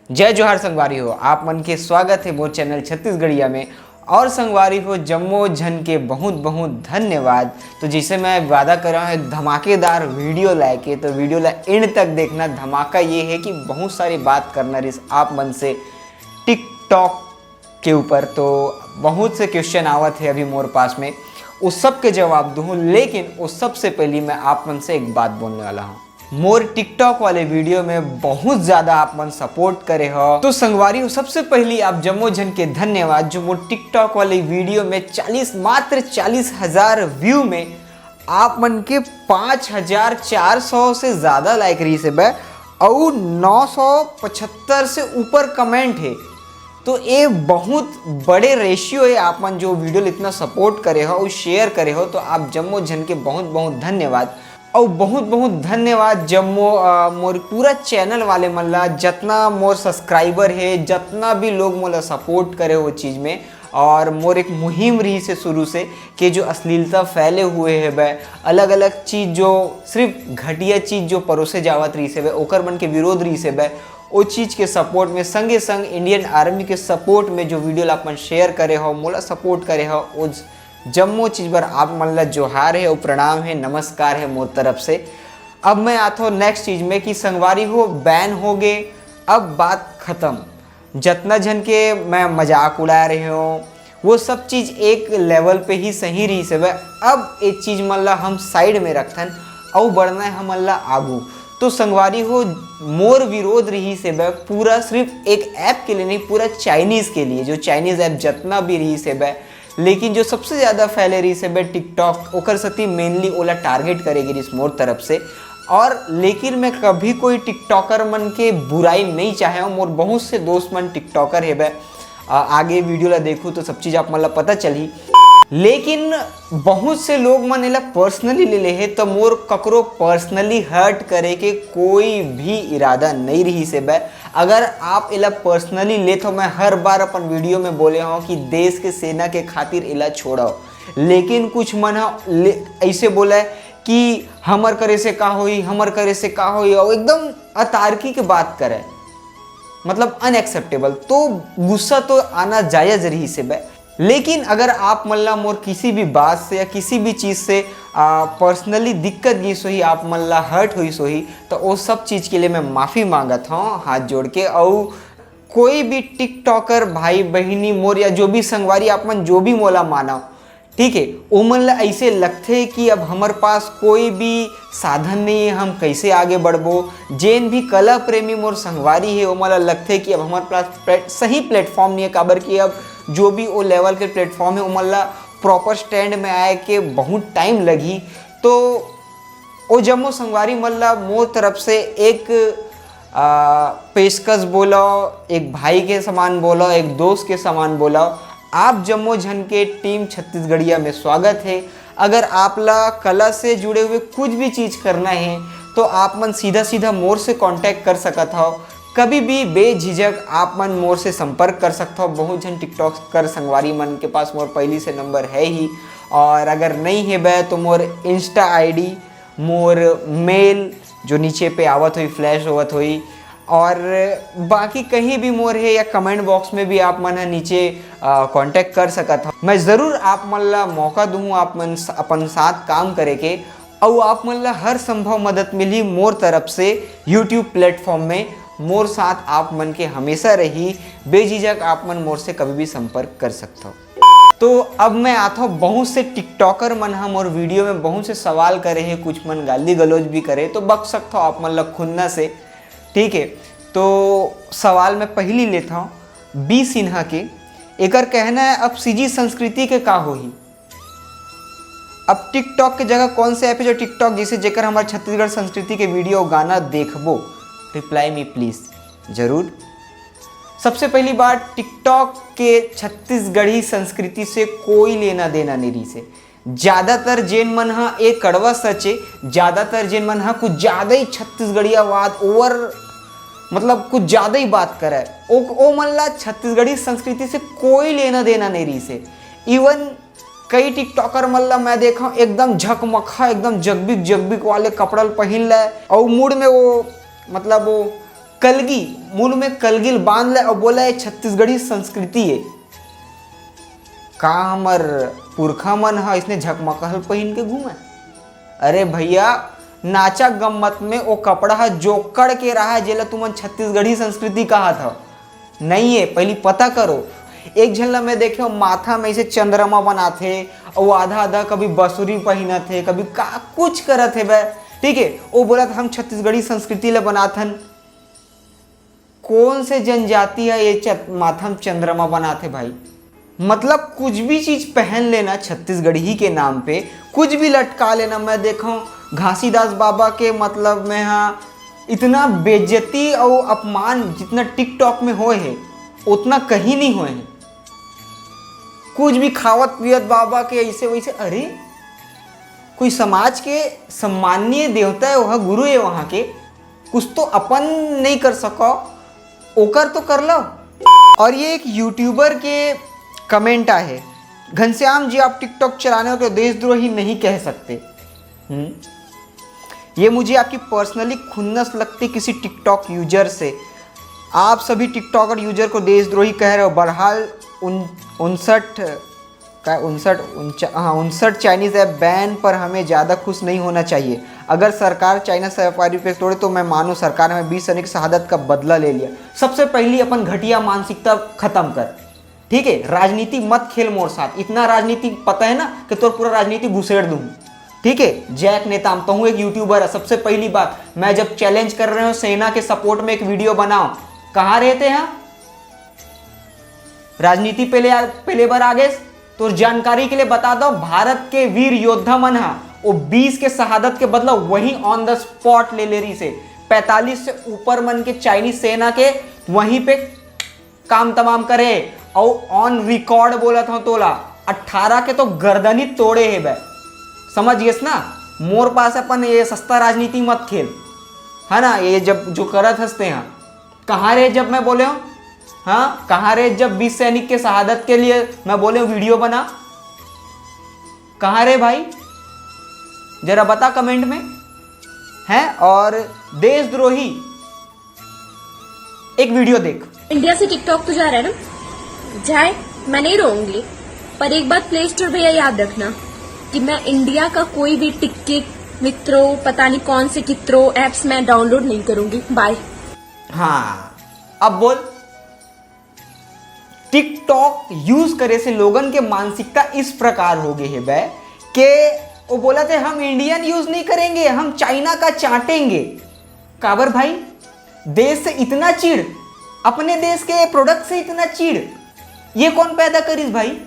जय जोहार संगवारी हो, आप मन के स्वागत है मोर चैनल छत्तीसगढ़िया में। और संगवारी हो जम्मो झन के बहुत बहुत धन्यवाद। तो जैसे मैं वादा कर रहा हूँ एक धमाकेदार वीडियो लाके, तो वीडियो ला एंड तक देखना। धमाका ये है कि बहुत सारी बात करना रही आप मन से टिकटॉक के ऊपर। तो बहुत से क्वेश्चन आवत है अभी मोर पास में, उस सब के जवाब दूँ, लेकिन उस सबसे पहले मैं आप मन से एक बात बोलने वाला हूँ। मोर टिकटॉक वाले वीडियो में बहुत ज़्यादा आप मन सपोर्ट करे हो, तो संगवारी हो सबसे पहली आप जम्मो झन के धन्यवाद। जो मोर टिकटॉक वाले वीडियो में मात्र 40,000 व्यू में आप मन के 5,400 से ज़्यादा लाइक रही से बै और 975 से ऊपर कमेंट है। तो ये बहुत बड़े रेशियो है। आप मन जो वीडियो इतना सपोर्ट करे हो और शेयर करे हो, तो आप जम्मो झन के बहुत बहुत धन्यवाद। और बहुत बहुत धन्यवाद जम्मो मोर पूरा चैनल वाले मन ला, जितना मोर सब्सक्राइबर है, जितना भी लोग मोला सपोर्ट करे वो चीज़ में। और मोर एक मुहिम रही से शुरू से कि जो अश्लीलता फैले हुए है वह अलग अलग चीज़, जो सिर्फ घटिया चीज़ जो परोसे जावत रही से वह ओकर मन के विरोध रही से वह वो चीज़ के सपोर्ट में, संगे संग इंडियन आर्मी के सपोर्ट में जो वीडियो अपन शेयर करे हो, मोला सपोर्ट करे हो, वो जम्मो चीज़ पर आप मन ला जोहार है और प्रणाम है, नमस्कार है मोर तरफ से। अब मैं आता हूँ नेक्स्ट चीज़ में कि संगवारी हो बैन हो गए, अब बात ख़त्म। जितना झन के मैं मजाक उड़ा रहे हो वो सब चीज़ एक लेवल पे ही सही रही से वह अब एक चीज़ मन ला हम साइड में रखथन और बढ़ना है हम ला आगू। तो संगवारी हो मोर विरोध रही से वह पूरा सिर्फ एक ऐप के लिए नहीं, पूरा चाइनीज़ के लिए, जो चाइनीज़ ऐप जितना भी रही से वह, लेकिन जो सबसे ज़्यादा फैले रही से वह टिकटॉक ओकर सती मेनली ओला टारगेट करेगी रिस मोर तरफ से। और लेकिन मैं कभी कोई टिकटॉकर मन के बुराई नहीं चाहे हूँ। मोर बहुत से दोस्त मन टिकटॉकर है वह, आगे वीडियो ला देखूँ तो सब चीज़ आप मतलब पता चली। लेकिन बहुत से लोग मन एला पर्सनली ले ले है, तो मोर ककरो पर्सनली हर्ट करे के कोई भी इरादा नहीं रही से बै। अगर आप एला पर्सनली ले तो मैं हर बार अपन वीडियो में बोले हूँ कि देश के सेना के खातिर एला छोड़ो, लेकिन कुछ मन ऐसे बोला है कि हमर करे से का होई, हमर करे से का होई, और एकदम अतार्की की बात करे, मतलब अनएक्सेप्टेबल। तो गुस्सा तो आना जायज़ रही से बै। लेकिन अगर आप मल्ला मोर किसी भी बात से या किसी भी चीज़ से पर्सनली दिक्कत गई सोही, आप मल्ला हर्ट हुई सोही, तो वो सब चीज़ के लिए मैं माफ़ी मांगत हूँ हाथ जोड़ के। और कोई भी टिकटॉकर भाई बहिनी मोर या जो भी संगवारी आप मन जो भी मोला माना, ठीक है, वो मन ला ऐसे लगते है कि अब हमारे पास कोई भी साधन नहीं है, हम कैसे आगे बढ़बो। जेन भी कला प्रेमी मोर संगवारी है वो मला लगते है कि अब हमारे पास सही प्लेटफॉर्म नहीं है, काबर कि अब जो भी वो लेवल के प्लेटफॉर्म है वो मला प्रॉपर स्टैंड में आए के बहुत टाइम लगी। तो वो जम्मो संगवारी मल्ला मोर तरफ से एक पेशकश बोलो, एक भाई के समान बोलो, एक दोस्त के समान बोलो। आप जम्मो झन के टीम छत्तीसगढ़िया में स्वागत है। अगर आप ला कला से जुड़े हुए कुछ भी चीज़ करना है तो आप मन सीधा सीधा मोर से कांटेक्ट कर सकत हो। कभी भी बेझिझक आप मन मोर से संपर्क कर सकते हो। बहुत जन टिकटॉक कर संगवारी मन के पास मोर पहली से नंबर है ही, और अगर नहीं है बे तो मोर इंस्टा आईडी, मोर मेल जो नीचे पे आवत हुई, फ्लैश होवत हुई, और बाकी कहीं भी मोर है या कमेंट बॉक्स में भी आप मन नीचे कांटेक्ट कर सकत हो। मैं ज़रूर आप मन ला मौका दूँ आप मन अपन साथ काम करे के, और आप मन ला हर संभव मदद मिली मोर तरफ से। यूट्यूब प्लेटफॉर्म में मोर साथ आप मन के हमेशा रही, बेझिझक आप मन मोर से कभी भी संपर्क कर सकते हो। तो अब मैं आता हूँ, बहुत से टिकटॉकर मन हम और वीडियो में बहुत से सवाल करे हैं, कुछ मन गाली गलौज भी करे, तो बक सकता हो आप मन ला खुन्ना से, ठीक है। तो सवाल मैं पहली लेता हूँ बी सिन्हा के। एकर कहना है अब सीजी संस्कृति के का होही, अब टिकटॉक के जगह कौन से ऐप है जो टिकटॉक जैसे जेकर हमारे छत्तीसगढ़ संस्कृति के वीडियो गाना देखबो, रिप्लाई मी प्लीज़ ज़रूर। सबसे पहली बात, टिकटॉक के छत्तीसगढ़ी संस्कृति से कोई लेना देना नहीं रही से। ज़्यादातर जेन मन हा एक कड़वा सच है, ज़्यादातर जेन मन हा कुछ ज़्यादा ही छत्तीसगढ़िया बात ओवर, मतलब कुछ ज़्यादा ही बात करे, ओ मन ला छत्तीसगढ़ी संस्कृति से कोई लेना देना नहीं रही से। इवन कई टिकटॉकर मन ला मैं देखा एकदम झकमक्खा, एकदम जगबिक जगबिक वाले कपड़ा पहन ले और मूड में वो मतलब वो कलगी, मुंह में कलगिल बांध ले और बोला ये छत्तीसगढ़ी संस्कृति है। का हमर पुरखा मन है इसने झकमकल पहन के घूमे? अरे भैया नाचा गम्मत में वो कपड़ा है जोकड़ के रहा है जेला तुमन छत्तीसगढ़ी संस्कृति कहा था नहीं है, पहली पता करो। एक झल्ला में देखे माथा में ऐसे चंद्रमा बनाते और आधा आधा कभी बसुरी पहनत है, कभी का कुछ करत है बे, ठीक है। वो बोला था हम छत्तीसगढ़ी संस्कृति ले बनाथन। कौन से जनजाति है ये माथा में चंद्रमा बनाते भाई? मतलब कुछ भी चीज पहन लेना छत्तीसगढ़ी के नाम पे, कुछ भी लटका लेना। मैं देखा घासीदास बाबा के मतलब में हाँ इतना बेइज्जती और अपमान जितना टिकटॉक में होए है उतना कहीं नहीं होए है। कुछ भी खावत पियत बाबा के ऐसे वैसे, अरे कोई समाज के सम्माननीय देवता है, वह गुरु है वहाँ के, कुछ तो अपन नहीं कर सको ओकर तो कर लो। और ये एक यूट्यूबर के कमेंट आए, घनश्याम जी आप टिकटॉक चलाने को देशद्रोही नहीं कह सकते। ये मुझे आपकी पर्सनली खुन्नस लगती किसी टिकटॉक यूजर से। आप सभी टिकटॉकर यूजर को देशद्रोही कह रहे हो। बहरहाल 59 चाइनीज़ ऐप बैन पर हमें ज़्यादा खुश नहीं होना चाहिए। अगर सरकार चाइना से व्यापारी पे तोड़े तो मैं मानूँ सरकार ने 20 सैनिक शहादत का बदला ले लिया। सबसे पहली अपन घटिया मानसिकता खत्म कर, ठीक है। राजनीति मत खेल मोर साथ, इतना राजनीति पता है ना कि तोर पूरा राजनीति घुसेड़ दूँ, ठीक है। जैक नेताम तो हूँ एक यूट्यूबर है। सबसे पहली बात मैं जब चैलेंज कर रहे हो सेना के सपोर्ट में एक वीडियो बनाओ, कहाँ रहते हैं? राजनीति पहले बार आगे तो जानकारी के लिए बता दो, भारत के वीर योद्धा मन हा वो 20 के शहादत के बदला वहीं ऑन द स्पॉट ले रही से 45 से ऊपर मन के चाइनीज सेना के वहीं पे काम तमाम करे और ऑन रिकॉर्ड बोला था तोला 18 के तो गर्दनी तोड़े है बे, समझ गए ना। मोर पास अपन ये सस्ता राजनीति मत खेल, है ना। ये जब जो करत हंसते हैं, कहाँ रहे जब मैं बोले हूँ, हाँ कहाँ रहे जब 20 सैनिक के शहादत के लिए मैं बोले वीडियो बना, कहाँ रहे भाई जरा बता कमेंट में, है। और देशद्रोही एक वीडियो देख। इंडिया से टिकटॉक तो जा रहा है ना, जाए, मैं नहीं रोऊंगी, पर एक बात प्ले स्टोर भैया याद रखना कि मैं इंडिया का कोई भी टिकट मित्रों पता नहीं कौन से कित्रों एप्स मैं डाउनलोड नहीं करूंगी। बाय। हाँ अब बोल, टिकटॉक यूज करे से लोगन के मानसिकता इस प्रकार हो गई है बे कि वो बोला थे हम इंडियन यूज नहीं करेंगे, हम चाइना का चाटेंगे। काबर भाई देश से इतना चिड़, अपने देश के प्रोडक्ट से इतना चिड़, ये कौन पैदा करिस भाई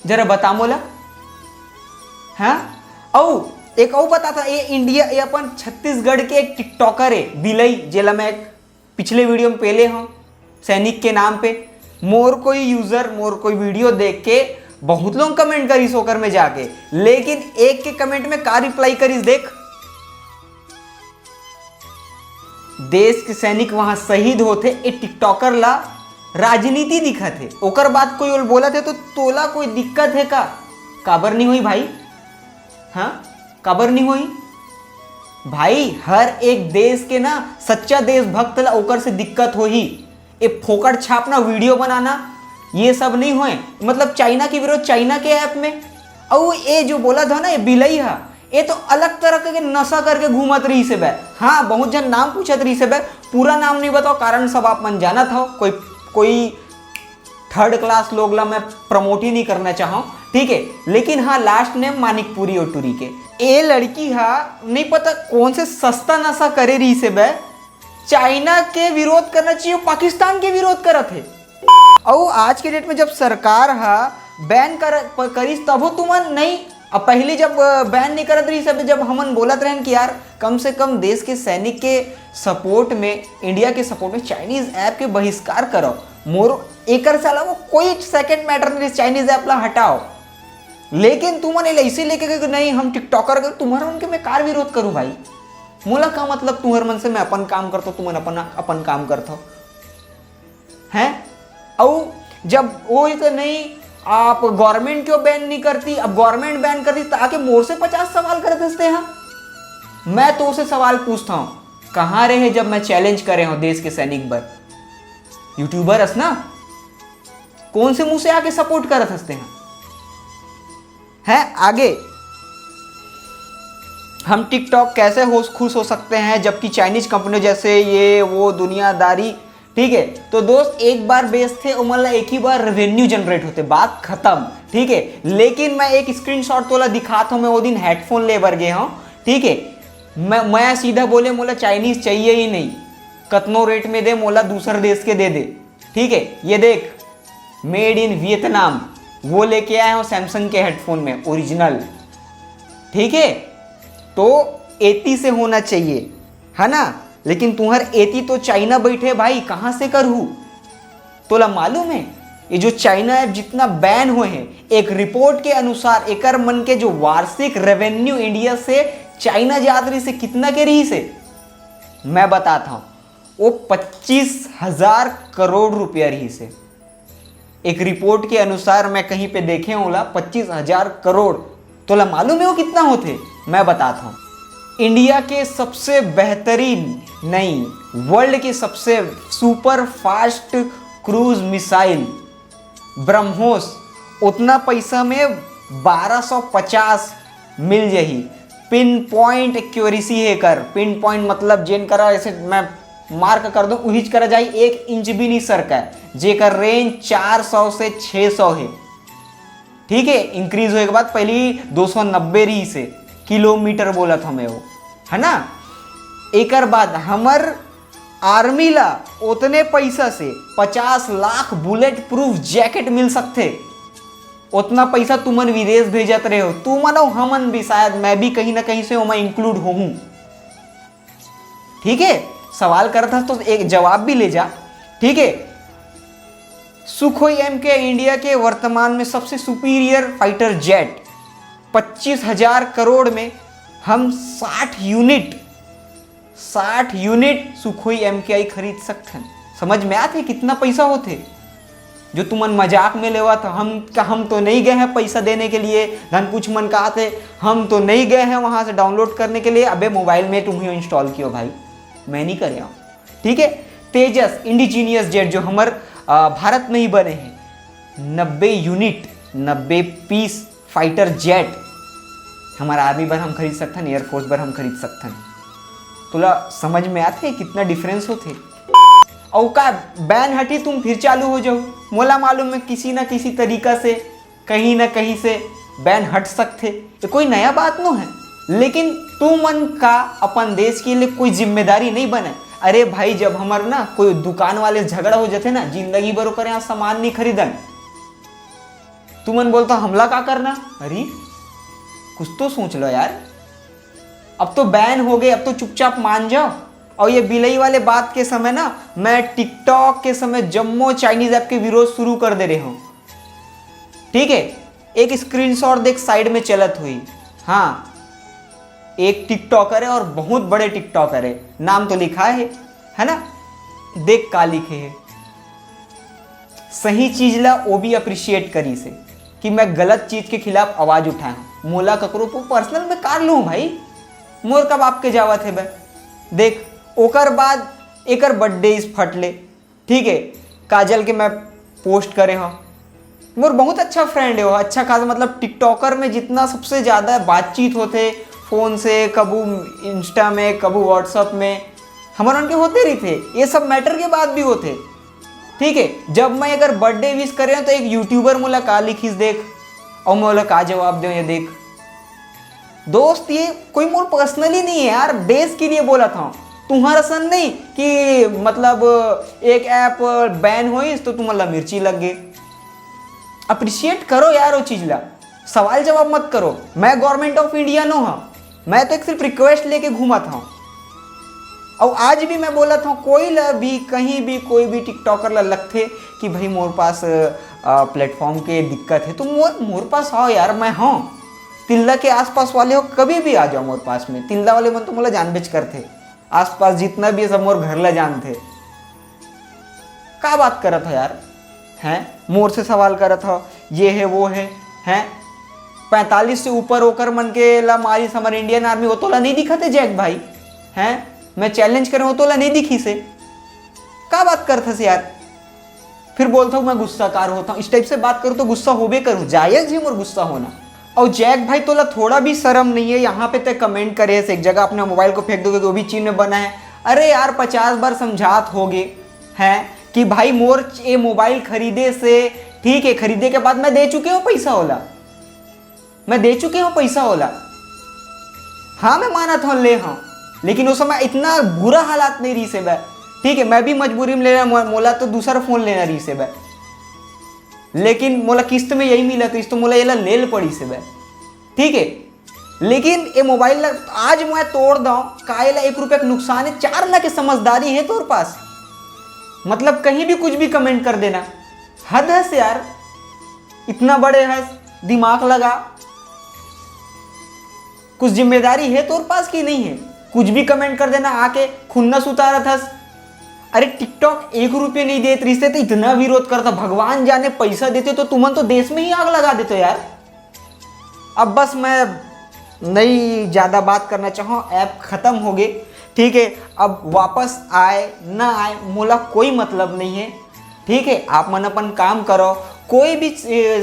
जरा बता मोला। हाँ औ एक और बता था ये इंडिया ये अपन छत्तीसगढ़ के एक टिकटॉकर है बिलई, जेला मैं पिछले वीडियो में पहले हूँ सैनिक के नाम पे। मोर कोई यूजर मोर कोई वीडियो देख के बहुत लोग कमेंट करिस होकर में जाके, लेकिन एक के कमेंट में का रिप्लाई करिस देख, देश के सैनिक वहां शहीद होते ए टिकटॉकर ला राजनीति दिखत है। ओकर बात कोई बोला थे तो तोला कोई दिक्कत है का? काबर नहीं हुई भाई, हाँ काबर नहीं हुई भाई। हर एक देश के ना सच्चा देशभक्त ला ओकर से दिक्कत हो ही। ये फोकट छापना वीडियो बनाना ये सब नहीं होए, मतलब चाइना के विरोध चाइना के ऐप में। और ये जो बोला था ना ये बिलई है, ये तो अलग तरह के नशा करके घूमत रही से बे। हाँ बहुत जन नाम पूछत रही से बे, पूरा नाम नहीं बताओ कारण सब आप मन जाना था। कोई थर्ड क्लास लोग ला मैं प्रमोट ही नहीं करना चाहूँ, ठीक है। लेकिन हाँ लास्ट नेम मानिकपुरी और टूरी के ये लड़की हा नहीं पता कौन से सस्ता नशा करे रही से बे, चाइना के विरोध करना चाहिए, पाकिस्तान के विरोध करत है। और आज के डेट में जब सरकार हा बैन करीस तब तुमन नहीं, अब पहले जब बैन नहीं करत रही सब, जब हमन बोलत रहन कि यार कम से कम देश के सैनिक के सपोर्ट में, इंडिया के सपोर्ट में चाइनीज ऐप के बहिष्कार करो। मोर एकर साला वो कोई सेकंड मैटर नहीं, चाइनीज ऐप ला हटाओ। लेकिन तुमने ऐसे लेके नहीं हम टिकटॉकर कर, तुम्हारा उनके मैं कार विरोध करूं भाई। मोला का मतलब तुम्हारे मन से मैं अपन काम करता हूँ, तुम अपन काम करता हो हैं। और जब वो तो नहीं आप गवर्नमेंट क्यों बैन नहीं करती, अब गवर्नमेंट बैन करती ताकि मोर से 50 सवाल करते हैं। मैं तो उसे सवाल पूछता हूँ कहाँ रहे जब मैं चैलेंज करे हूँ देश के सैनिक बर? यूट्यूबर हस ना, कौन से मुंह से आके सपोर्ट करत हंसते हैं? आगे हम टिकटॉक कैसे खुश हो सकते हैं जबकि चाइनीज कंपनी जैसे ये वो दुनियादारी, ठीक है। तो दोस्त एक बार बेचते मतलब एक ही बार रेवेन्यू जनरेट होते, बात खत्म, ठीक है। लेकिन मैं एक स्क्रीनशॉट तोला दिखाता हूँ, मैं वो दिन हेडफोन ले बर गया हूँ, ठीक है। मैं सीधा बोले मोला चाइनीज चाहिए ही नहीं, कतनो रेट में दे मोला दूसरे देश के दे दे, ठीक है। ये देख मेड इन वियतनाम, वो लेके आया हूँ सैमसंग के हेडफोन में ओरिजिनल, ठीक है। तो एती से होना चाहिए, है ना। लेकिन तुम्हार एती तो चाइना बैठे भाई, कहाँ से करहू? तोला मालूम है ये जो चाइना ऐप जितना बैन हुए हैं, एक रिपोर्ट के अनुसार एकर मन के जो वार्षिक रेवेन्यू इंडिया से चाइना जातरी से कितना के रही से मैं बताता हूं, वो 25,000 करोड़ रुपया रही से। एक रिपोर्ट के अनुसार मैं कहीं पे देखे होला 25,000 करोड़। तोला मालूम है वो कितना होते? मैं बताता हूं। इंडिया के सबसे बेहतरीन नहीं, वर्ल्ड के सबसे super fast cruise missile BrahMos उतना पैसा में 1250 मिल जाही। पिन पॉइंट एक्यूरेसी है कर, पिन पॉइंट मतलब जेन करा ऐसे मैं मार्क कर दूं उहिच करा जाए 1 इंच भी नहीं सरका, जेकर रेंज 400 से 600 है, ठीक है। इंक्रीज होने के बाद पहली 290 रही से किलोमीटर बोला था मैं वो, है ना। एकर बाद हमर आर्मी ला उतने पैसा से 50 लाख बुलेट प्रूफ जैकेट मिल सकते। उतना पैसा तुमन विदेश भेजत रहे हो, तू मनो हमन भी, शायद मैं भी कहीं ना कहीं से मैं इंक्लूड हूं, ठीक है। सवाल करता तो एक जवाब भी ले जा, ठीक है। सुखोई एम के इंडिया के वर्तमान में सबसे सुपीरियर फाइटर जेट, 25,000 करोड़ में हम 60 यूनिट सुखोई MKI खरीद सकते हैं। समझ में आते कितना पैसा होते? जो तुमन मजाक में लेवा था, हम तो नहीं गए हैं पैसा देने के लिए, धन कुछ मन कहा थे हम तो नहीं गए हैं वहां से डाउनलोड करने के लिए। अबे मोबाइल में तुम्हें इंस्टॉल किया भाई, मैं नहीं कर रहा हूँ, ठीक है। तेजस इंडिजीनियस जेट जो हमारे भारत में ही बने हैं, 90 यूनिट 90 पीस फाइटर जेट हमारा आर्मी पर हम खरीद सकते हैं, एयरफोर्स पर हम खरीद सकते हैं। तुला समझ में आते कितना डिफरेंस होते? और का बैन हटी तुम फिर चालू हो जाओ, मोला मालूम है किसी ना किसी तरीका से कहीं ना कहीं से बैन हट सकते, तो कोई नया बात नो है। लेकिन तू मन का अपन देश के लिए कोई जिम्मेदारी नहीं बने। अरे भाई जब हमार ना कोई दुकान वाले से झगड़ा हो जाते ना, जिंदगी भर ओकर यहाँ सामान नहीं खरीदन, तू मन बोलता हमला का करना? अरे कुछ तो सोच लो यार, अब तो बैन हो गए, अब तो चुपचाप मान जाओ। और ये बिलई वाले बात के समय ना मैं टिकटॉक के समय जम्मो चाइनीज ऐप के विरोध शुरू कर दे रहे हूं, ठीक है। एक स्क्रीनशॉट देख साइड में चलत हुई, हाँ एक टिकटॉकर है और बहुत बड़े टिकटॉकर है, नाम तो लिखा है ना, देख का लिखे है। सही चीज ला वो भी अप्रिशिएट करी से कि मैं गलत चीज के खिलाफ आवाज उठाया, मोला ककरो पर्सनल में कार लूँ भाई, मोर कब आपके जावत है बे। देख ओकर बाद एकर बर्थडे इस फटले, ठीक है। काजल के मैं पोस्ट करे हो, मोर बहुत अच्छा फ्रेंड है वो, अच्छा खासा मतलब टिकटॉकर में जितना सबसे ज़्यादा बातचीत होते फ़ोन से, कबू इंस्टा में कबू व्हाट्सअप में, हमारे उनके होते रही थे। ये सब मैटर के बाद भी होते, ठीक है। जब मैं अगर बर्थडे विश करे तो एक यूट्यूबर मोला का लिखिस देख, और मैं बोला का जवाब दो, ये देख दोस्त ये कोई मोर पर्सनली नहीं है यार, देश के लिए बोला था। तुम्हारा सन नहीं कि मतलब एक ऐप बैन हुई तो तुम्हारा मिर्ची लग गई। अप्रिशिएट करो यार वो चीज ला, सवाल जवाब मत करो। मैं गवर्नमेंट ऑफ इंडिया नो हाँ, मैं तो एक सिर्फ रिक्वेस्ट लेके घूमा था। और आज भी मैं बोला था कोई ला भी कहीं भी कोई भी टिकटॉकर ला लगते कि भाई मोर पास प्लेटफॉर्म के दिक्कत है तो मोर पास आओ यार, मैं हाँ तिल्ला के आसपास वाले हो कभी भी आ जाओ मोर पास में। तिल्ला वाले मन तो मोला जानबेच करते, आसपास जितना भी है सब मोर घर ला जानते। का बात करत हो यार, हैं मोर से सवाल करत हो, ये है वो है, हैं 45 से ऊपर होकर मन के ला मारी हमारे इंडियन आर्मी, वो तो ला नहीं दिखते जैक भाई, हैं मैं चैलेंज कर रहा हूँ तो ला नहीं दिखी से का बात करता से यार। फिर बोलता हूँ मैं गुस्साकार होता हूँ, इस टाइप से बात करूँ तो गुस्सा हो भी करूँ, जायज है मोर गुस्सा होना। और जैक भाई तोला थोड़ा भी शर्म नहीं है, यहाँ पे ते कमेंट करे से एक जगह अपना मोबाइल को फेंक दोगे वो भी चीन में बना है। अरे यार 50 बार समझात होगे हैं कि भाई मोर ये मोबाइल खरीदे से ठीक है, खरीदे के बाद मैं दे चुके हो पैसा होला, मैं दे चुके हो पैसा होला। हाँ मैं माना था ले हाँ, लेकिन उस समय इतना बुरा हालात नहीं रही से बै, ठीक है मैं भी मजबूरी में लेना, मोला तो दूसरा फोन लेना रही से बै, लेकिन मोला किस्त में यही मिला तो इस तो मोला ये ले पड़ी से बै, ठीक है। लेकिन ये मोबाइल आज मैं तोड़ दूँ कायला 1 रुपया का नुकसान है, 4 लाख की समझदारी है तोर पास, मतलब कहीं भी कुछ भी कमेंट कर देना, हद है से यार, इतना बड़े है दिमाग लगा, कुछ जिम्मेदारी है तोर पास की नहीं है, कुछ भी कमेंट कर देना आके खुन्नस उतारा था। अरे टिकटॉक 1 रुपये नहीं देते रिश्ते तो इतना विरोध करता, भगवान जाने पैसा देते तो तुमन तो देश में ही आग लगा देते यार। अब बस मैं नहीं ज़्यादा बात करना चाहूँ, ऐप ख़त्म हो गई, ठीक है। अब वापस आए ना आए मोला कोई मतलब नहीं है, ठीक है। आप मन अपन काम करो, कोई भी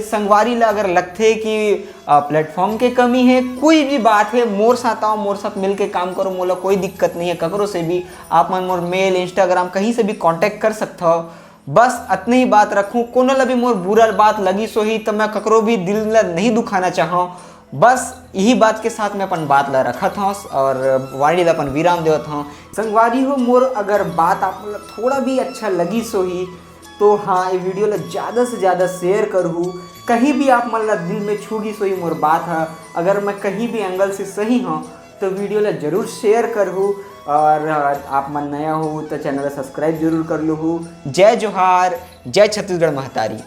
संगवारी ला अगर लगते कि प्लेटफॉर्म के कमी है, कोई भी बात है मोर साथ आओ, मोर साथ मिल के काम करो, मोला कोई दिक्कत नहीं है। ककरो से भी आप मन मोर मेल इंस्टाग्राम कहीं से भी कांटेक्ट कर सकते हो। बस इतनी ही बात रखूँ, कोनो ला भी मोर बुरा बात लगी सो ही तो मैं ककरो भी दिल ला नहीं दुखाना चाहूँ। बस यही बात के साथ मैं अपन बात ला रखा था और वाणी ला अपन विराम देवत हूँ। संगवारी हो मोर अगर बात आप थोड़ा भी अच्छा लगी सो ही तो हाँ ये वीडियो ला ज़्यादा से ज़्यादा शेयर करूँ, कहीं भी आप मन ला दिल में छूगी सोई मोर बात है, अगर मैं कहीं भी एंगल से सही हूँ तो वीडियो ला जरूर शेयर करूँ। और आप मन नया हो तो चैनल सब्सक्राइब जरूर कर लो। जय जोहार, जय छत्तीसगढ़ महतारी।